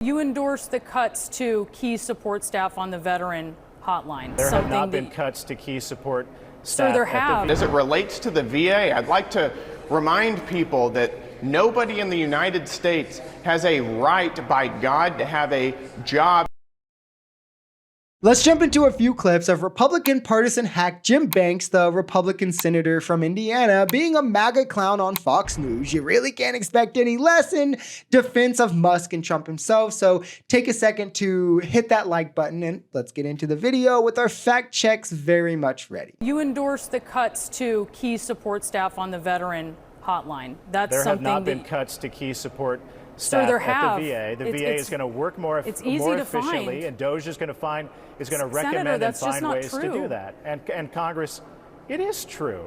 You endorsed the cuts to key support staff on the veteran hotline. There have not been cuts to key support staff. Sir, there have. As it relates to the VA, I'd like to remind people that nobody in the United States has a right by God to have a job. Let's jump into a few clips of Republican partisan hack Jim Banks, the Republican senator from Indiana, being a MAGA clown on Fox News. You really can't expect any less in defense of Musk and Trump himself. So take a second to hit that like button and let's get into the video with our fact checks very much ready. You endorsed the cuts to key support staff on the veteran hotline. That's there something have not been cuts to key support Sir, there staff have. at the VA. The VA is going to work more efficiently, and DOGE is going to recommend and find ways to do that. And Congress, it is true.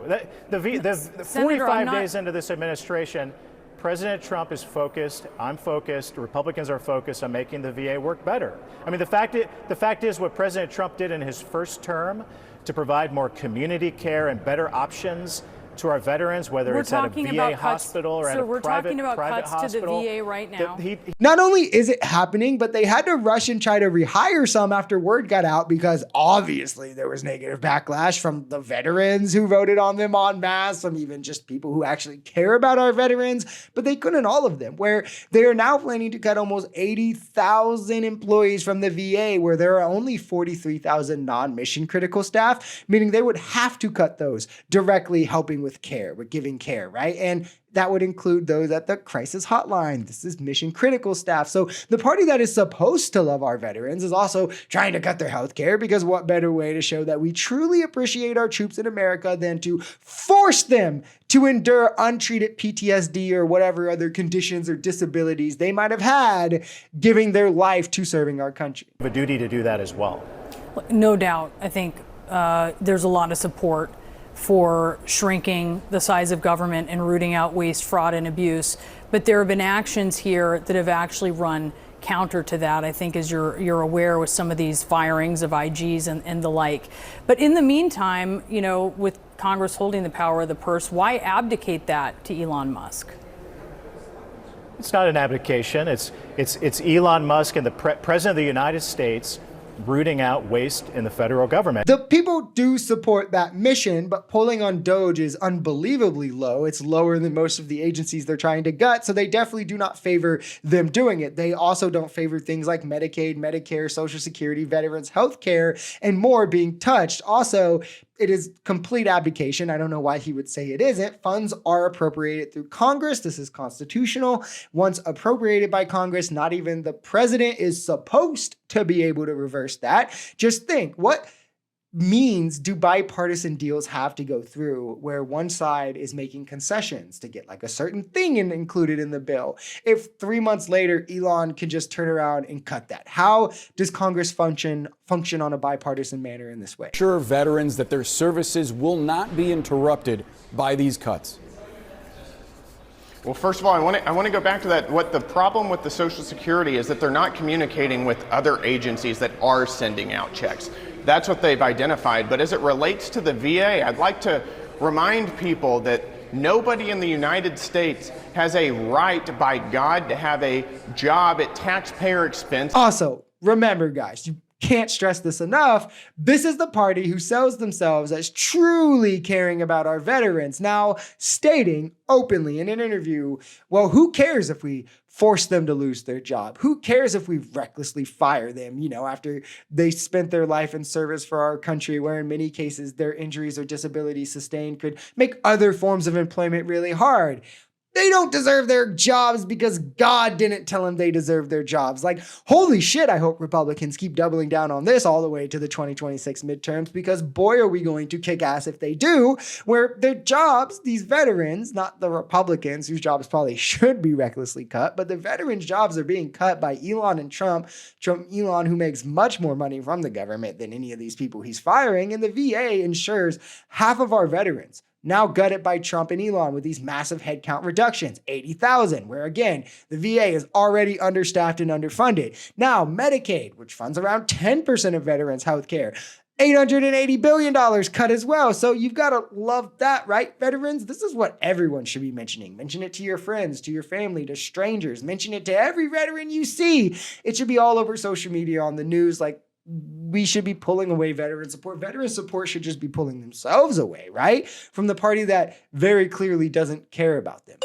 The 45 days into this administration, President Trump is focused, I'm focused, Republicans are focused on making the VA work better. I mean, the fact is what President Trump did in his first term to provide more community care and better options to our veterans, whether it's at a VA hospital or at a private hospital. We're talking about cuts to the VA right now. Not only is it happening, but they had to rush and try to rehire some after word got out because obviously there was negative backlash from the veterans who voted on them en masse, from even just people who actually care about our veterans, but they couldn't all of them, where they are now planning to cut almost 80,000 employees from the VA, where there are only 43,000 non-mission critical staff, meaning they would have to cut those directly helping with care, with giving care, right? And that would include those at the crisis hotline. This is mission critical staff. So the party that is supposed to love our veterans is also trying to cut their health care, because what better way to show that we truly appreciate our troops in America than to force them to endure untreated PTSD or whatever other conditions or disabilities they might have had, giving their life to serving our country. We have a duty to do that as well. No doubt. I think there's a lot of support for shrinking the size of government and rooting out waste, fraud, and abuse. But there have been actions here that have actually run counter to that, I think, as you're aware, with some of these firings of IGs and the like. But in the meantime, you know, with Congress holding the power of the purse, why abdicate that to Elon Musk? It's not an abdication. It's Elon Musk and the President of the United States rooting out waste in the federal government. The people do support that mission, but polling on DOGE is unbelievably low. It's lower than most of the agencies they're trying to gut, so they definitely do not favor them doing it. They also don't favor things like Medicaid, Medicare, Social Security, veterans, healthcare, and more being touched. Also, it is complete abdication. I don't know why he would say it isn't. Funds are appropriated through Congress. This is constitutional. Once appropriated by Congress, not even the president is supposed to be able to reverse that. Just think, what means do bipartisan deals have to go through where one side is making concessions to get like a certain thing included in the bill, if 3 months later Elon can just turn around and cut that? How does Congress function on a bipartisan manner in this way? Assure veterans that their services will not be interrupted by these cuts. Well, first of all, I want to go back to that. What the problem with the Social Security is that they're not communicating with other agencies that are sending out checks. That's what they've identified. But as it relates to the VA, I'd like to remind people that nobody in the United States has a right by God to have a job at taxpayer expense. Also, remember, guys, you can't stress this enough. This is the party who sells themselves as truly caring about our veterans, now stating openly in an interview, well, who cares if we force them to lose their job? Who cares if we recklessly fire them, you know, after they spent their life in service for our country, where in many cases their injuries or disabilities sustained could make other forms of employment really hard. They don't deserve their jobs because God didn't tell them they deserve their jobs. Like, holy shit, I hope Republicans keep doubling down on this all the way to the 2026 midterms, because boy, are we going to kick ass if they do, where their jobs, these veterans, not the Republicans whose jobs probably should be recklessly cut, but the veterans' jobs are being cut by Elon and Trump. Elon, who makes much more money from the government than any of these people he's firing, and the VA ensures half of our veterans now gutted by Trump and Elon with these massive headcount reductions, 80,000, where again, the VA is already understaffed and underfunded. Now, Medicaid, which funds around 10% of veterans' health care, $880 billion cut as well. So you've got to love that, right? Veterans, this is what everyone should be mentioning. Mention it to your friends, to your family, to strangers. Mention it to every veteran you see. It should be all over social media, on the news. Like, we should be pulling away veteran support. Veteran support should just be pulling themselves away, right? From the party that very clearly doesn't care about them.